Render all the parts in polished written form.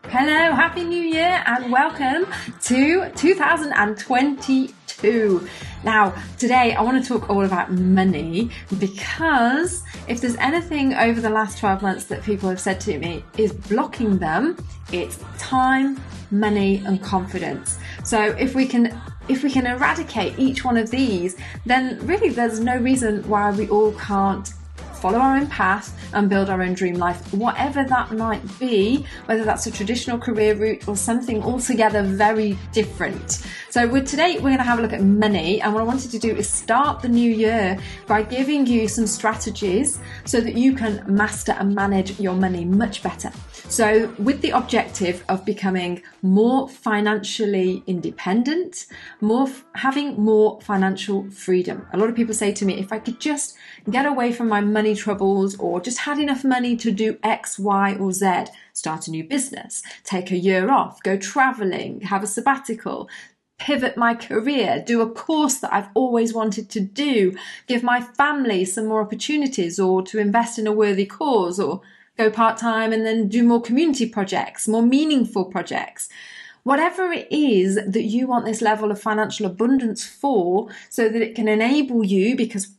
Hello, Happy New Year and welcome to 2022. Now, today I want to talk all about money because if there's anything over the last 12 months that people have said to me is blocking them, it's time, money and confidence. So if we can eradicate each one of these, then really there's no reason why we all can't follow our own path and build our own dream life, whatever that might be, whether that's a traditional career route or something altogether very different. So today we're going to have a look at money, and what I wanted to do is start the new year by giving you some strategies so that you can master and manage your money much better. So with the objective of becoming more financially independent, having more financial freedom. A lot of people say to me, if I could just get away from my money troubles or just had enough money to do X, Y, or Z, start a new business, take a year off, go traveling, have a sabbatical, pivot my career, do a course that I've always wanted to do, give my family some more opportunities, or to invest in a worthy cause, or go part-time and then do more community projects, more meaningful projects. Whatever it is that you want this level of financial abundance for, so that it can enable you, because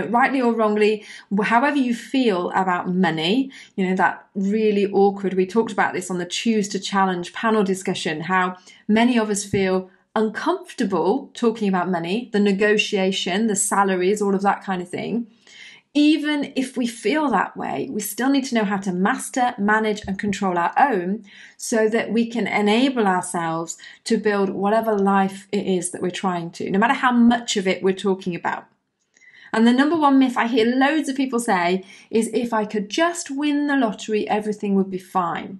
rightly or wrongly, however you feel about money, that really awkward, we talked about this on the Choose to Challenge panel discussion, how many of us feel uncomfortable talking about money, the negotiation, the salaries, all of that kind of thing. Even if we feel that way, we still need to know how to master, manage and control our own so that we can enable ourselves to build whatever life it is that we're trying to, no matter how much of it we're talking about. And the number one myth I hear loads of people say is, if I could just win the lottery, everything would be fine.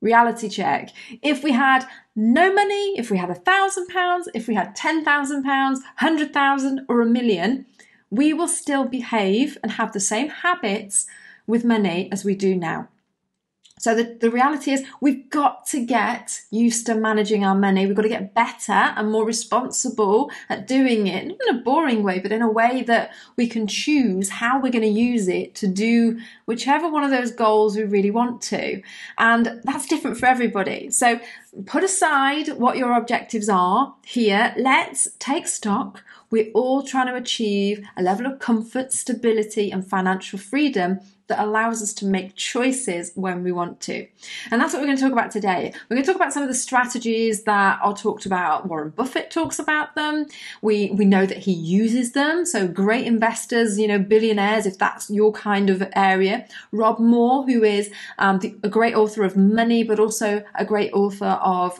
Reality check. If we had no money, if we had £1,000, if we had £10,000, 100,000 or £1 million, we will still behave and have the same habits with money as we do now. So the reality is we've got to get used to managing our money. We've got to get better and more responsible at doing it, not in a boring way, but in a way that we can choose how we're going to use it to do whichever one of those goals we really want to. And that's different for everybody. So put aside what your objectives are here. Let's take stock. We're all trying to achieve a level of comfort, stability, and financial freedom that allows us to make choices when we want to. And that's what we're going to talk about today. We're going to talk about some of the strategies that are talked about. Warren Buffett talks about them. We know that he uses them. So great investors, billionaires, if that's your kind of area. Rob Moore, who is a great author of Money, but also a great author of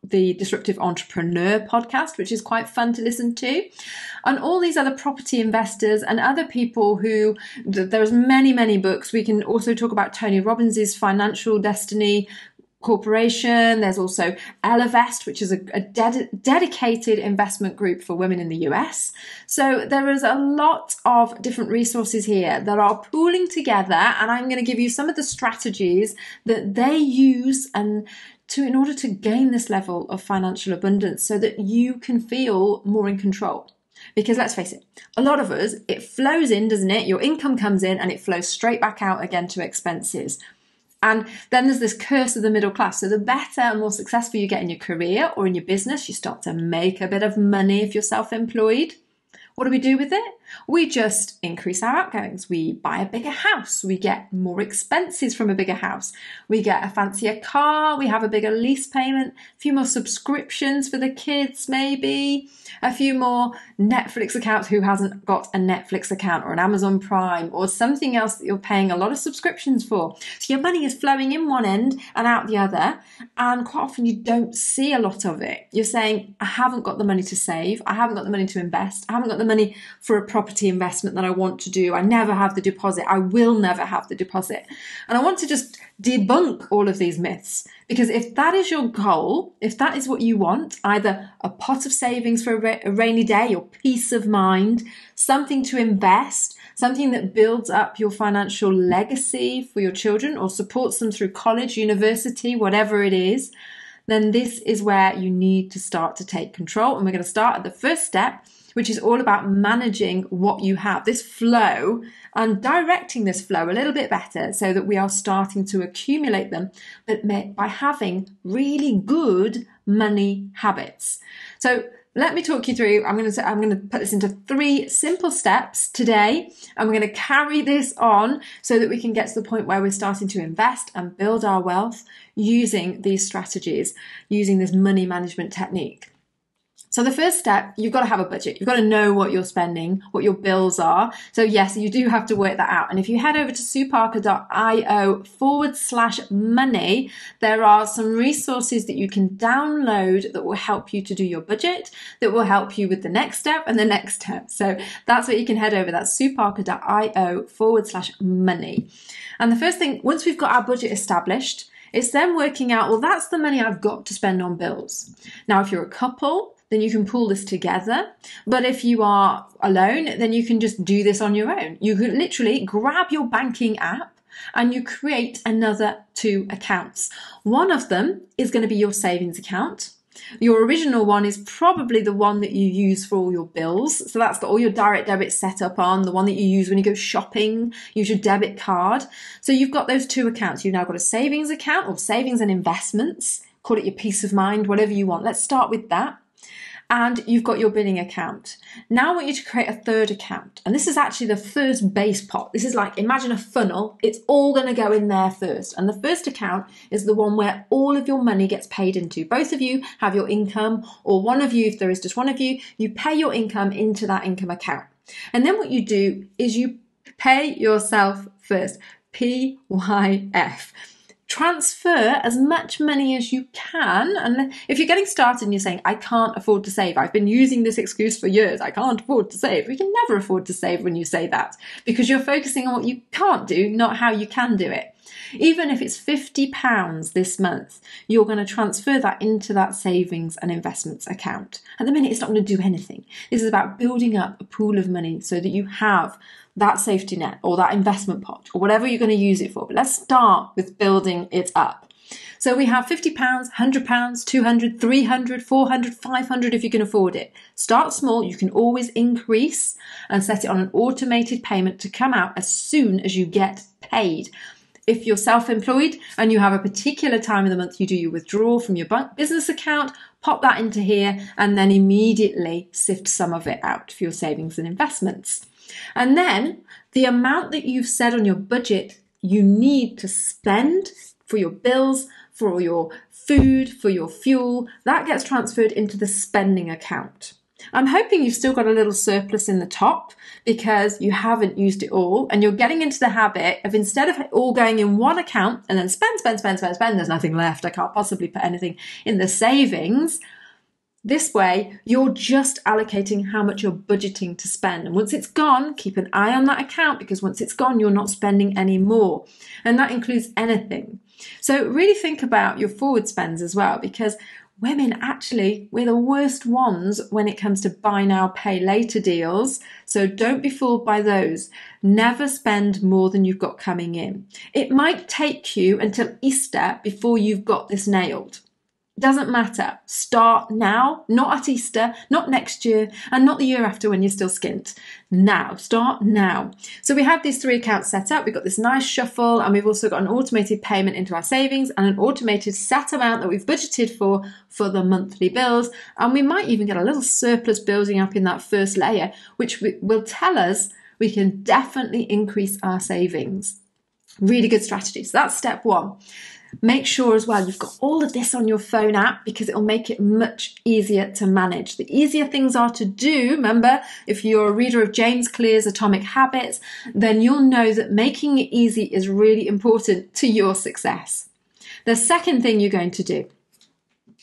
the Disruptive Entrepreneur podcast, which is quite fun to listen to, and all these other property investors and other people who, there's many books. We can also talk about Tony Robbins's Financial Destiny Corporation. There's also Elevest, which is a dedicated investment group for women in the US. So there is a lot of different resources here that are pooling together, and I'm going to give you some of the strategies that they use in order to gain this level of financial abundance so that you can feel more in control. Because let's face it, a lot of us, it flows in, doesn't it? Your income comes in and it flows straight back out again to expenses. And then there's this curse of the middle class. So the better and more successful you get in your career or in your business, you start to make a bit of money if you're self-employed. What do we do with it? We just increase our outgoings. We buy a bigger house. We get more expenses from a bigger house. We get a fancier car. We have a bigger lease payment, a few more subscriptions for the kids, maybe a few more Netflix accounts. Who hasn't got a Netflix account or an Amazon Prime or something else that you're paying a lot of subscriptions for? So your money is flowing in one end and out the other. And quite often you don't see a lot of it. You're saying, I haven't got the money to save. I haven't got the money to invest. I haven't got the money for a property investment that I want to do. I never have the deposit. I will never have the deposit. And I want to just debunk all of these myths, because if that is your goal, if that is what you want, either a pot of savings for a rainy day or peace of mind, something to invest, something that builds up your financial legacy for your children or supports them through college, university, whatever it is, then this is where you need to start to take control. And we're going to start at the first step, which is all about managing what you have, this flow, and directing this flow a little bit better so that we are starting to accumulate them, but by having really good money habits. So let me talk you through. I'm going to put this into 3 simple steps today. I'm going to carry this on so that we can get to the point where we're starting to invest and build our wealth using these strategies, using this money management technique. So the first step, you've got to have a budget. You've got to know what you're spending, what your bills are. So yes, you do have to work that out. And if you head over to sueparker.io/money, there are some resources that you can download that will help you to do your budget, that will help you with the next step and the next step. So that's what you can head over. That's sueparker.io/money. And the first thing, once we've got our budget established, it's then working out, well, that's the money I've got to spend on bills. Now, if you're a couple, then you can pull this together. But if you are alone, then you can just do this on your own. You can literally grab your banking app and you create another 2 accounts. One of them is going to be your savings account. Your original one is probably the one that you use for all your bills. So that's got all your direct debits set up on, the one that you use when you go shopping, use your debit card. So you've got those 2 accounts. You've now got a savings account or savings and investments. Call it your peace of mind, whatever you want. Let's start with that. And you've got your billing account. Now I want you to create a 3rd account. And this is actually the first base pot. This is like, imagine a funnel. It's all going to go in there first. And the first account is the one where all of your money gets paid into. Both of you have your income, or one of you, if there is just one of you, you pay your income into that income account. And then what you do is you pay yourself first. PYF. Transfer as much money as you can. And if you're getting started and you're saying, I can't afford to save, I've been using this excuse for years, I can't afford to save. We can never afford to save when you say that, because you're focusing on what you can't do, not how you can do it. Even if it's £50 this month, you're going to transfer that into that savings and investments account. At the minute, it's not going to do anything. This is about building up a pool of money so that you have that safety net or that investment pot or whatever you're going to use it for. But let's start with building it up. So we have £50, £100, 200, 300, 400, 500 if you can afford it. Start small. You can always increase and set it on an automated payment to come out as soon as you get paid. If you're self-employed and you have a particular time of the month you do your withdrawal from your business account, pop that into here and then immediately sift some of it out for your savings and investments. And then the amount that you've said on your budget you need to spend for your bills, for your food, for your fuel, that gets transferred into the spending account. I'm hoping you've still got a little surplus in the top because you haven't used it all, and you're getting into the habit of, instead of all going in one account and then spend, there's nothing left, I can't possibly put anything in the savings. This way, you're just allocating how much you're budgeting to spend. And once it's gone, keep an eye on that account, because once it's gone, you're not spending any more. And that includes anything. So really think about your forward spends as well, because women, actually, we're the worst ones when it comes to buy now, pay later deals. So don't be fooled by those. Never spend more than you've got coming in. It might take you until Easter before you've got this nailed. Doesn't matter. Start now, not at Easter, not next year, and not the year after when you're still skint. Now, start now. So we have these 3 accounts set up. We've got this nice shuffle, and we've also got an automated payment into our savings and an automated set amount that we've budgeted for the monthly bills. And we might even get a little surplus building up in that first layer, which will tell us we can definitely increase our savings. Really good strategy. So that's step 1. Make sure as well you've got all of this on your phone app, because it'll make it much easier to manage. The easier things are to do, remember, if you're a reader of James Clear's Atomic Habits, then you'll know that making it easy is really important to your success. The second thing you're going to do,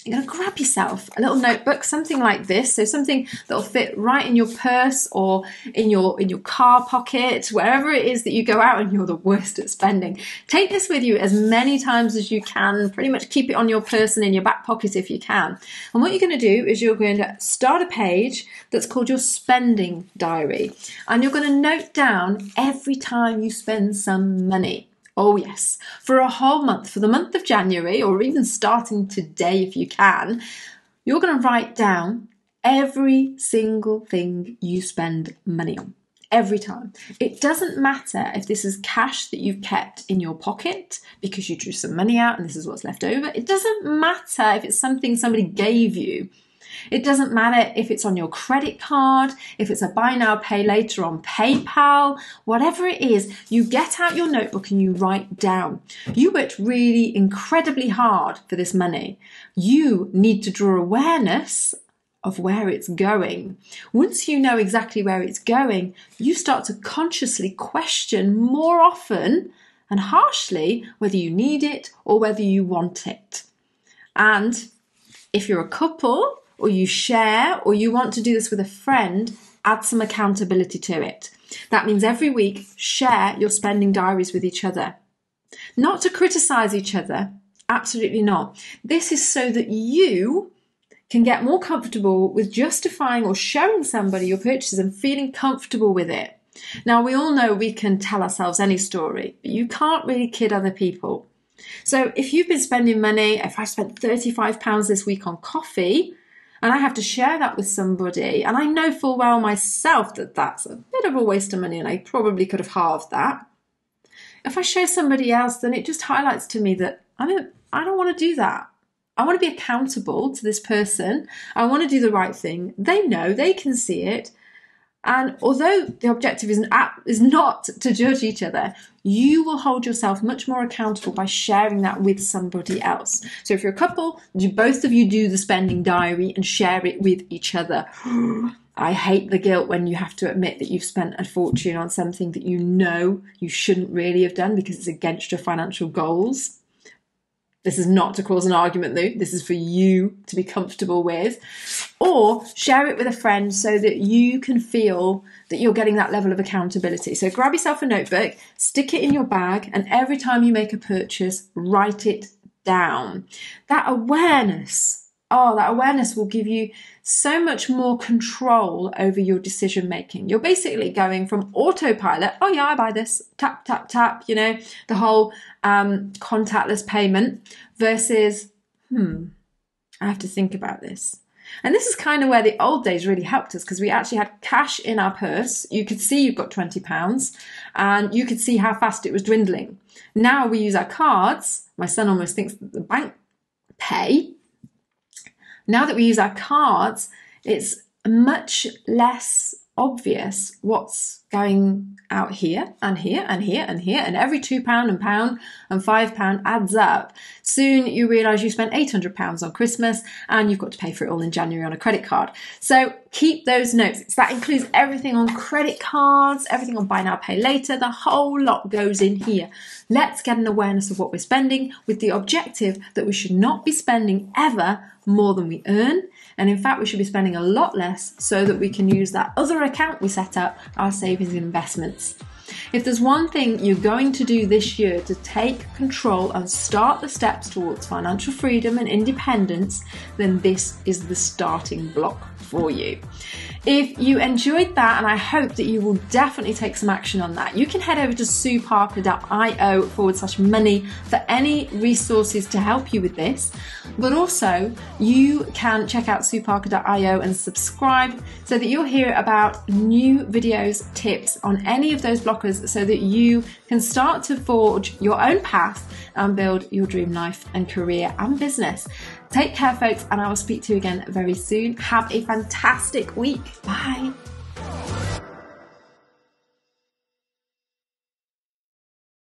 you're going to grab yourself a little notebook, something like this. So something that'll fit right in your purse or in your car pocket, wherever it is that you go out and you're the worst at spending. Take this with you as many times as you can. Pretty much keep it on your person in your back pocket if you can. And what you're going to do is you're going to start a page that's called your spending diary. And you're going to note down every time you spend some money. Oh yes, for a whole month, for the month of January, or even starting today if you can, you're going to write down every single thing you spend money on. Every time. It doesn't matter if this is cash that you've kept in your pocket because you drew some money out and this is what's left over. It doesn't matter if it's something somebody gave you. It doesn't matter if it's on your credit card, if it's a buy now, pay later on PayPal, whatever it is, you get out your notebook and you write down. You worked really incredibly hard for this money. You need to draw awareness of where it's going. Once you know exactly where it's going, you start to consciously question more often and harshly whether you need it or whether you want it. And if you're a couple or you share or you want to do this with a friend, add some accountability to it. That means every week, share your spending diaries with each other. Not to criticize each other, absolutely not. This is so that you can get more comfortable with justifying or showing somebody your purchases and feeling comfortable with it. Now, we all know we can tell ourselves any story, but you can't really kid other people. So if you've been spending money, if I spent £35 this week on coffee, and I have to share that with somebody, and I know full well myself that that's a bit of a waste of money and I probably could have halved that. If I show somebody else, then it just highlights to me that I don't want to do that. I want to be accountable to this person. I want to do the right thing. They know, they can see it. And although the objective is not to judge each other, you will hold yourself much more accountable by sharing that with somebody else. So if you're a couple, both of you do the spending diary and share it with each other. I hate the guilt when you have to admit that you've spent a fortune on something that you know you shouldn't really have done because it's against your financial goals. This is not to cause an argument though. This is for you to be comfortable with. Or share it with a friend so that you can feel that you're getting that level of accountability. So grab yourself a notebook, stick it in your bag, and every time you make a purchase, write it down. That awareness will give you so much more control over your decision making. You're basically going from autopilot, oh yeah, I buy this, tap, tap, tap, the whole contactless payment versus, I have to think about this. And this is kind of where the old days really helped us because we actually had cash in our purse. You could see you've got £20 and you could see how fast it was dwindling. Now we use our cards. My son almost thinks that the bank pay. Now that we use our cards, it's much less obvious what's going out here and here and here and here, and every £2 and £1 and £5 adds up. Soon you realise you spent £800 on Christmas and you've got to pay for it all in January on a credit card. So keep those notes. That includes everything on credit cards, everything on buy now, pay later. The whole lot goes in here. Let's get an awareness of what we're spending with the objective that we should not be spending ever more than we earn. And in fact, we should be spending a lot less so that we can use that other account we set up, our savings and investments. If there's one thing you're going to do this year to take control and start the steps towards financial freedom and independence, then this is the starting block for you. If you enjoyed that, and I hope that you will definitely take some action on that, you can head over to sueparker.io/money for any resources to help you with this. But also, you can check out sueparker.io and subscribe so that you'll hear about new videos, tips on any of those blockers so that you can start to forge your own path and build your dream life and career and business. Take care, folks, and I will speak to you again very soon. Have a fantastic week. Bye.